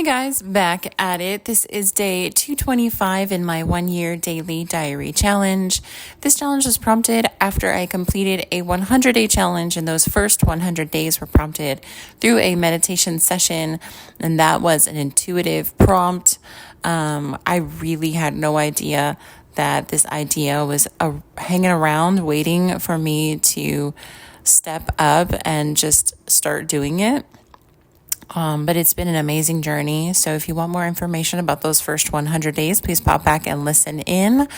Guys, back at it. This is day 225 in my 1-year daily diary challenge. This challenge was prompted after I completed a 100-day challenge, and those first 100 days were prompted through a meditation session, and that was an intuitive prompt. I really had no idea that this idea was hanging around waiting for me to step up and just start doing it. But it's been an amazing journey. So if you want more information about those first 100 days, please pop back and listen in.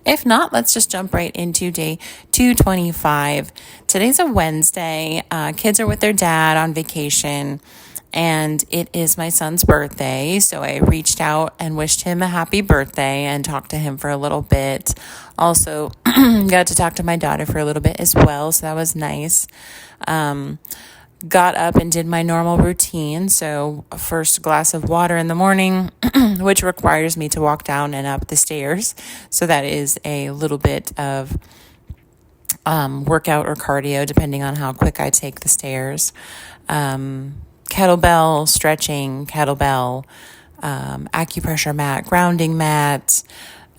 If not, let's just jump right into day 225. Today's a Wednesday. Kids are with their dad on vacation, and it is my son's birthday. So I reached out and wished him a happy birthday and talked to him for a little bit. Also got to talk to my daughter for a little bit as well. So that was nice. Got up and did my normal routine. So first glass of water in the morning, which requires me to walk down and up the stairs. So that is a little bit of workout or cardio, depending on how quick I take the stairs. Kettlebell, stretching, kettlebell, acupressure mat, grounding mat,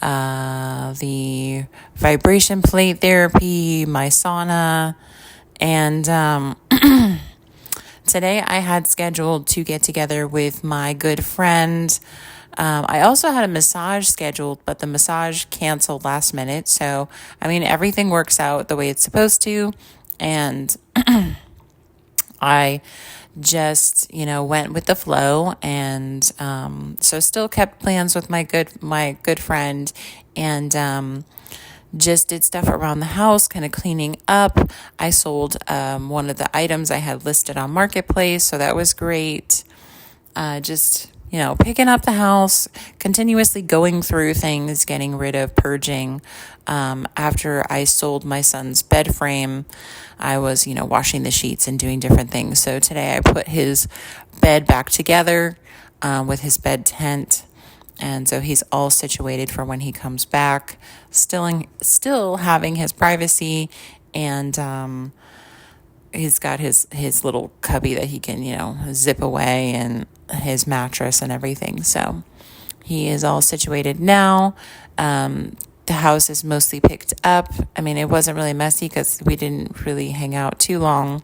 the vibration plate therapy, my sauna, and today I had scheduled to get together with my good friend. I also had a massage scheduled, but the massage canceled last minute. So, everything works out the way it's supposed to. And I just, went with the flow. And so still kept plans with my good friend, and just did stuff around the house, kind of cleaning up. I sold one of the items I had listed on Marketplace, so that was great. Just, picking up the house, continuously going through things, getting rid of, purging. After I sold my son's bed frame, I was, washing the sheets and doing different things. So today I put his bed back together with his bed tent. And so he's all situated for when he comes back, still having his privacy, and he's got his little cubby that he can, zip away, and his mattress and everything. So he is all situated now. The house is mostly picked up. It wasn't really messy because we didn't really hang out too long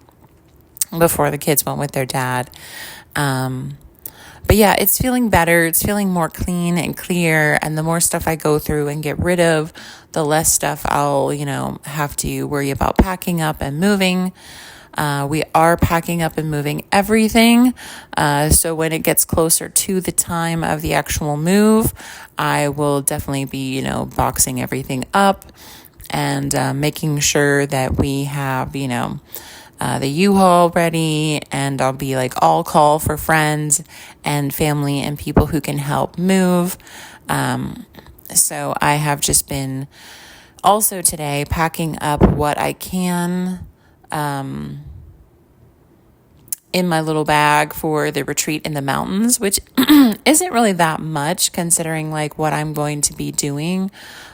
before the kids went with their dad. But yeah, it's feeling better. It's feeling more clean and clear. And the more stuff I go through and get rid of, the less stuff I'll, have to worry about packing up and moving. We are packing up and moving everything. So when it gets closer to the time of the actual move, I will definitely be, boxing everything up and making sure that we have, the U-Haul ready, and I'll be all call for friends and family and people who can help move. So I have just been also today packing up what I can in my little bag for the retreat in the mountains, which isn't really that much considering what I'm going to be doing.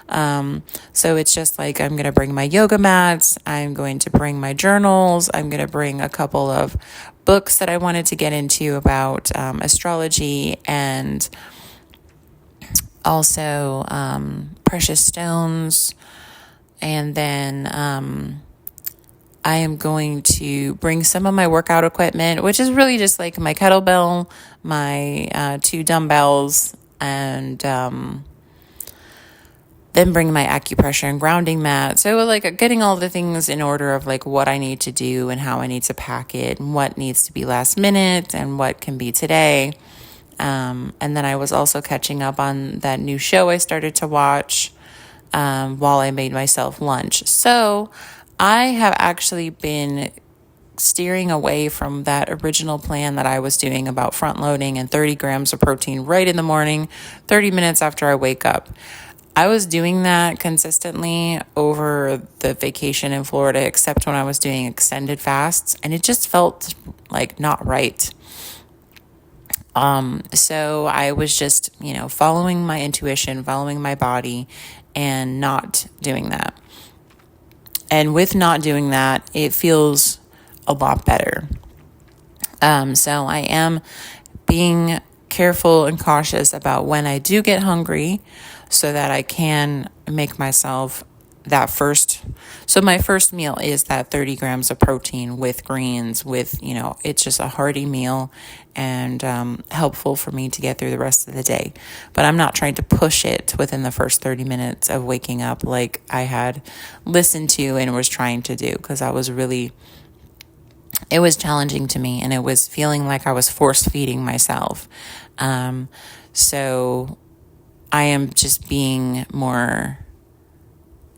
So it's just I'm going to bring my yoga mats. I'm going to bring my journals. I'm going to bring a couple of books that I wanted to get into about astrology, and also precious stones. And then I am going to bring some of my workout equipment, which is really just my kettlebell, my 2 dumbbells, and then bring my acupressure and grounding mat. So getting all the things in order of what I need to do and how I need to pack it, and what needs to be last minute and what can be today. And then I was also catching up on that new show I started to watch while I made myself lunch. So I have actually been steering away from that original plan that I was doing about front loading and 30 grams of protein right in the morning, 30 minutes after I wake up. I was doing that consistently over the vacation in Florida, except when I was doing extended fasts, and it just felt not right. So I was just, following my intuition, following my body, and not doing that. And with not doing that, it feels a lot better. So I am being careful and cautious about when I do get hungry so that I can make myself that first. So my first meal is that 30 grams of protein with greens, with, it's just a hearty meal and helpful for me to get through the rest of the day. But I'm not trying to push it within the first 30 minutes of waking up like I had listened to and was trying to do, because it was challenging to me and it was feeling like I was force feeding myself. So I am just being more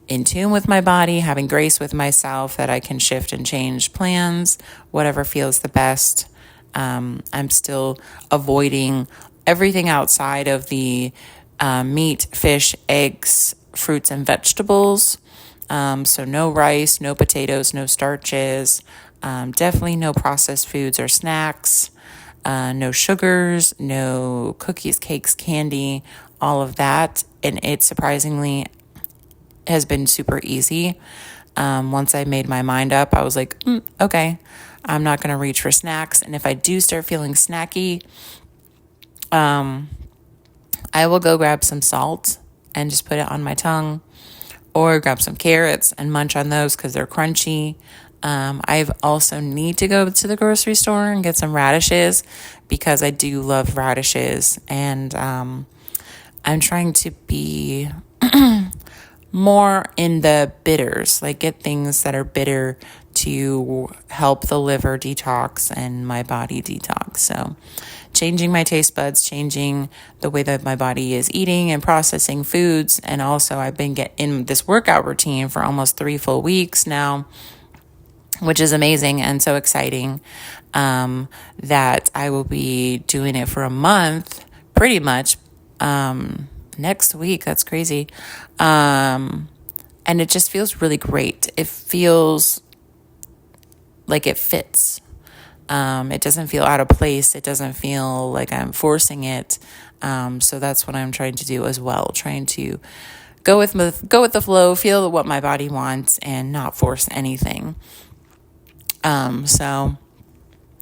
in tune with my body, having grace with myself that I can shift and change plans, whatever feels the best. I'm still avoiding everything outside of the meat, fish, eggs, fruits, and vegetables. So no rice, no potatoes, no starches, definitely no processed foods or snacks, no sugars, no cookies, cakes, candy, all of that. And it surprisingly has been super easy. Once I made my mind up, I was like, okay, I'm not going to reach for snacks. And if I do start feeling snacky, I will go grab some salt and just put it on my tongue, or grab some carrots and munch on those because they're crunchy. I've also need to go to the grocery store and get some radishes because I do love radishes. And I'm trying to be more in the bitters, like get things that are bitter to help the liver detox and my body detox. So changing my taste buds, changing the way that my body is eating and processing foods. And also I've been in this workout routine for almost 3 full weeks now, which is amazing and so exciting, that I will be doing it for a month, pretty much, next week. That's crazy. And it just feels really great. It feels like it fits. It doesn't feel out of place. It doesn't feel like I'm forcing it. So that's what I'm trying to do as well. Trying to go with the flow, feel what my body wants and not force anything. So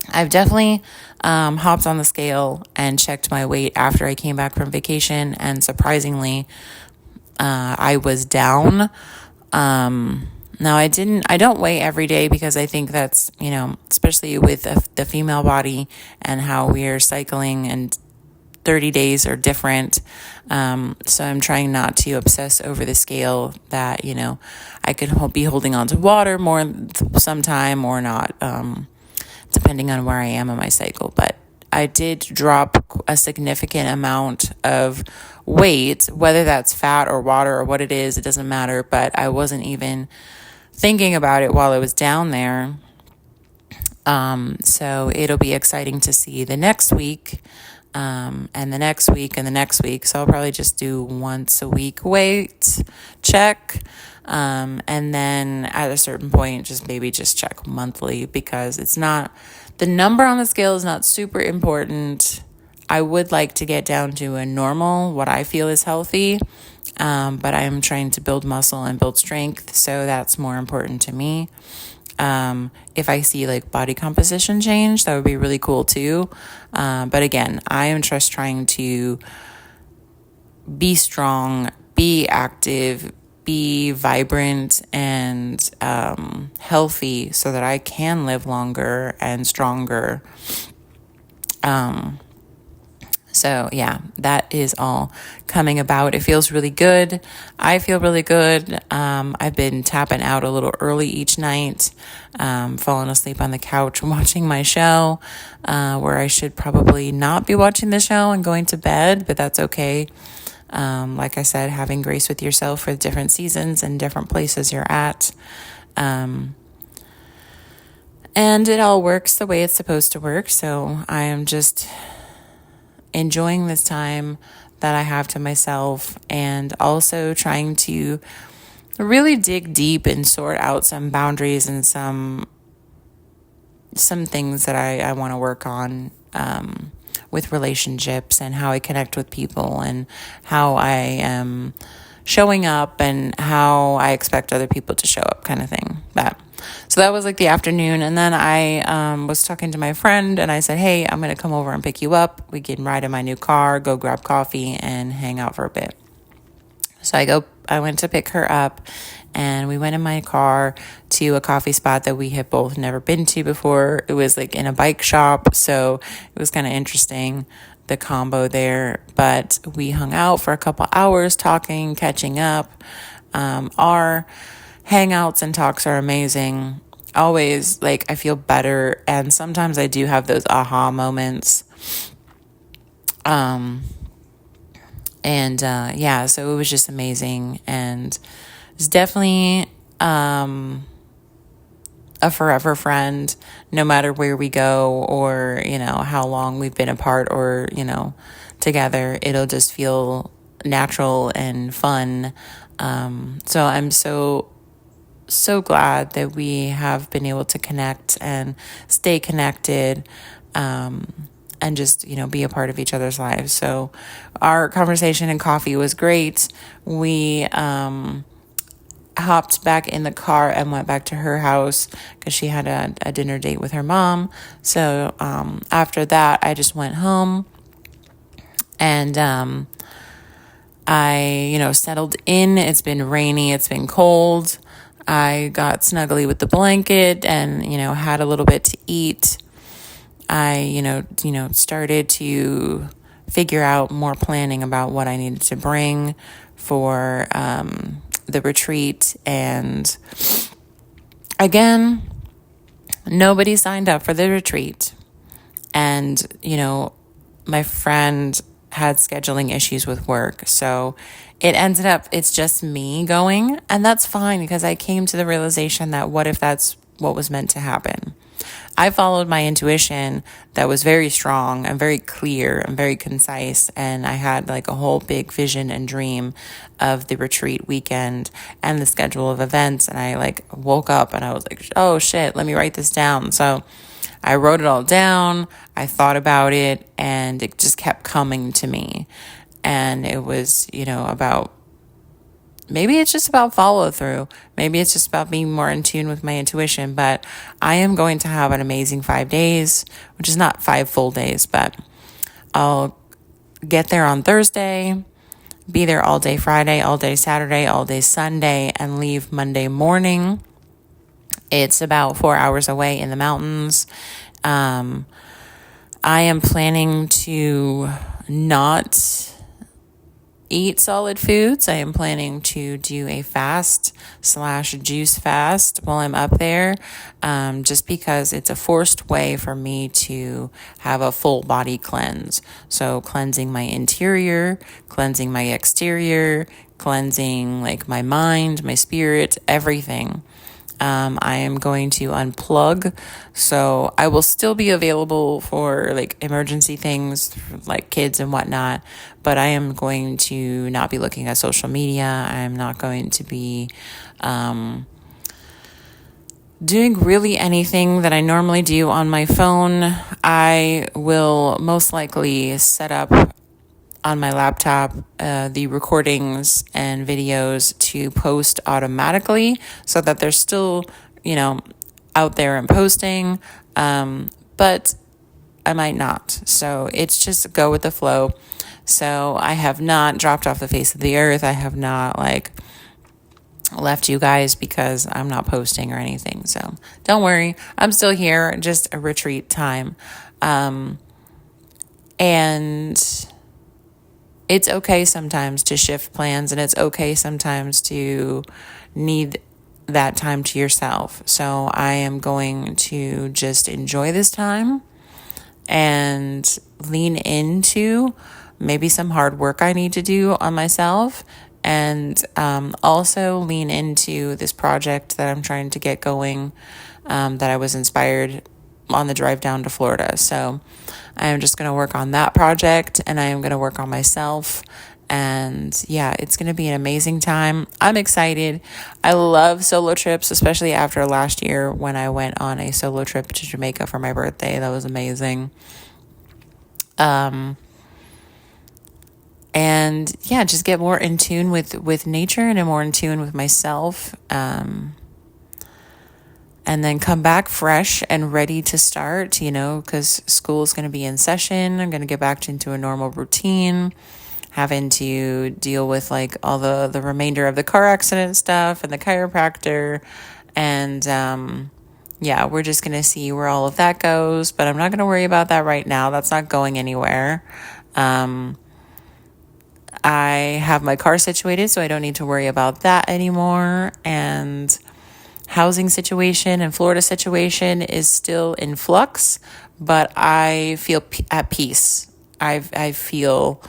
I've definitely hopped on the scale and checked my weight after I came back from vacation, and surprisingly, I was down. Now I don't weigh every day because I think that's, especially with the female body and how we are cycling and 30 days are different. So I'm trying not to obsess over the scale that, I could be holding on to water more sometime or not, depending on where I am in my cycle. But I did drop a significant amount of weight, whether that's fat or water or what it is, it doesn't matter. But I wasn't even thinking about it while I was down there. So it'll be exciting to see the next week, and the next week and the next week. So I'll probably just do once a week weight check. And then at a certain point, just check monthly, because the number on the scale is not super important. I would like to get down to a normal, what I feel is healthy. But I'm trying to build muscle and build strength. So that's more important to me. If I see like body composition change, that would be really cool too. But again, I am just trying to be strong, be active, be vibrant and healthy so that I can live longer and stronger. So yeah, that is all coming about. It feels really good. I feel really good. I've been tapping out a little early each night, falling asleep on the couch watching my show, where I should probably not be watching the show and going to bed, but that's okay. Like I said, having grace with yourself for different seasons and different places you're at. And it all works the way it's supposed to work. So I am just enjoying this time that I have to myself, and also trying to really dig deep and sort out some boundaries and some things that I want to work on, with relationships and how I connect with people and how I am showing up and how I expect other people to show up, kind of thing. But So that was like the afternoon. And then I was talking to my friend and I said, hey, I'm going to come over and pick you up. We can ride in my new car, go grab coffee, and hang out for a bit. So I went to pick her up and we went in my car to a coffee spot that we had both never been to before. It was like in a bike shop. So it was kind of interesting, the combo there. But we hung out for a couple hours talking, catching up. Our hangouts and talks are amazing. Always, like, I feel better. And sometimes I do have those aha moments. Yeah, so it was just amazing. And it's definitely a forever friend, no matter where we go or, how long we've been apart or, together. It'll just feel natural and fun. So I'm so glad that we have been able to connect and stay connected, and just, be a part of each other's lives. So our conversation and coffee was great. We hopped back in the car and went back to her house because she had a dinner date with her mom. So after that, I just went home and I, settled in. It's been rainy. It's been cold. I got snuggly with the blanket and, had a little bit to eat. I, started to figure out more planning about what I needed to bring for the retreat. And again, nobody signed up for the retreat. And, my friend had scheduling issues with work. So it ended up, it's just me going. And that's fine because I came to the realization that what if that's what was meant to happen? I followed my intuition that was very strong and very clear and very concise. And I had like a whole big vision and dream of the retreat weekend and the schedule of events. And I like woke up and I was like, oh shit, let me write this down. So I wrote it all down. I thought about it and it just kept coming to me. And it was, about maybe it's just about follow through. Maybe it's just about being more in tune with my intuition. But I am going to have an amazing 5 days, which is not 5 full days, but I'll get there on Thursday, be there all day Friday, all day Saturday, all day Sunday, and leave Monday morning. It's about 4 hours away in the mountains. I am planning to not eat solid foods. I am planning to do a fast/juice fast while I'm up there, just because it's a forced way for me to have a full body cleanse. So cleansing my interior, cleansing my exterior, cleansing like my mind, my spirit, everything. I am going to unplug, so I will still be available for like emergency things like kids and whatnot, but I am going to not be looking at social media. I'm not going to be doing really anything that I normally do on my phone. I will most likely set up on my laptop the recordings and videos to post automatically so that they're still, out there and posting, but I might not. So it's just go with the flow. So I have not dropped off the face of the earth. I have not left you guys because I'm not posting or anything. So don't worry, I'm still here, just a retreat time. And it's okay sometimes to shift plans, and it's okay sometimes to need that time to yourself. So I am going to just enjoy this time and lean into maybe some hard work I need to do on myself, and also lean into this project that I'm trying to get going, that I was inspired on the drive down to Florida. So I am just going to work on that project, and I am going to work on myself. And yeah, it's going to be an amazing time. I'm excited. I love solo trips, especially after last year when I went on a solo trip to Jamaica for my birthday. That was amazing. And yeah, just get more in tune with nature and more in tune with myself. and then come back fresh and ready to start, because school is going to be in session. I'm going to get back into a normal routine, having to deal with like all the remainder of the car accident stuff and the chiropractor. And yeah, we're just going to see where all of that goes. But I'm not going to worry about that right now. That's not going anywhere. I have my car situated, so I don't need to worry about that anymore. And housing situation and Florida situation is still in flux, but I feel at peace. I feel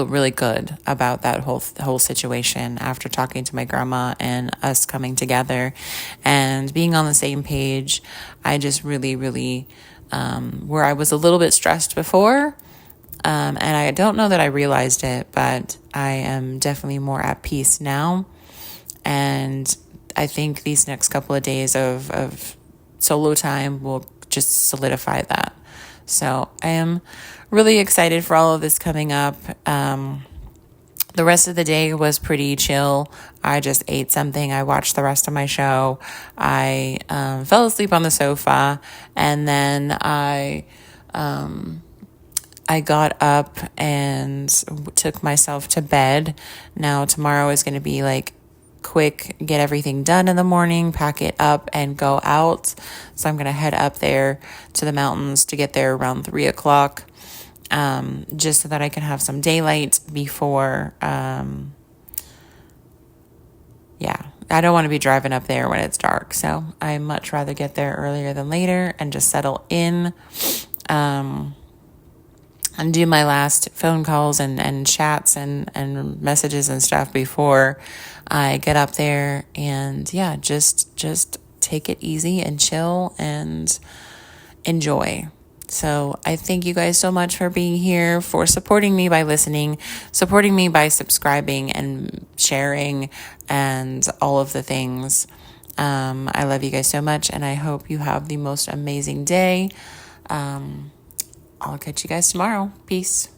really good about that whole situation after talking to my grandma and us coming together and being on the same page. I just really, where I was a little bit stressed before, and I don't know that I realized it, but I am definitely more at peace now. And I think these next couple of days of solo time will just solidify that. So I am really excited for all of this coming up. The rest of the day was pretty chill. I just ate something. I watched the rest of my show. I fell asleep on the sofa, and then I got up and took myself to bed. Now tomorrow is going to be like quick, get everything done in the morning, pack it up and go out. So I'm going to head up there to the mountains to get there around 3:00, just so that I can have some daylight before, I don't want to be driving up there when it's dark. So I much rather get there earlier than later and just settle in, and do my last phone calls and chats and messages and stuff before I get up there. And yeah, just take it easy and chill and enjoy. So I thank you guys so much for being here, for supporting me by listening, supporting me by subscribing and sharing and all of the things. I love you guys so much, and I hope you have the most amazing day. I'll catch you guys tomorrow. Peace.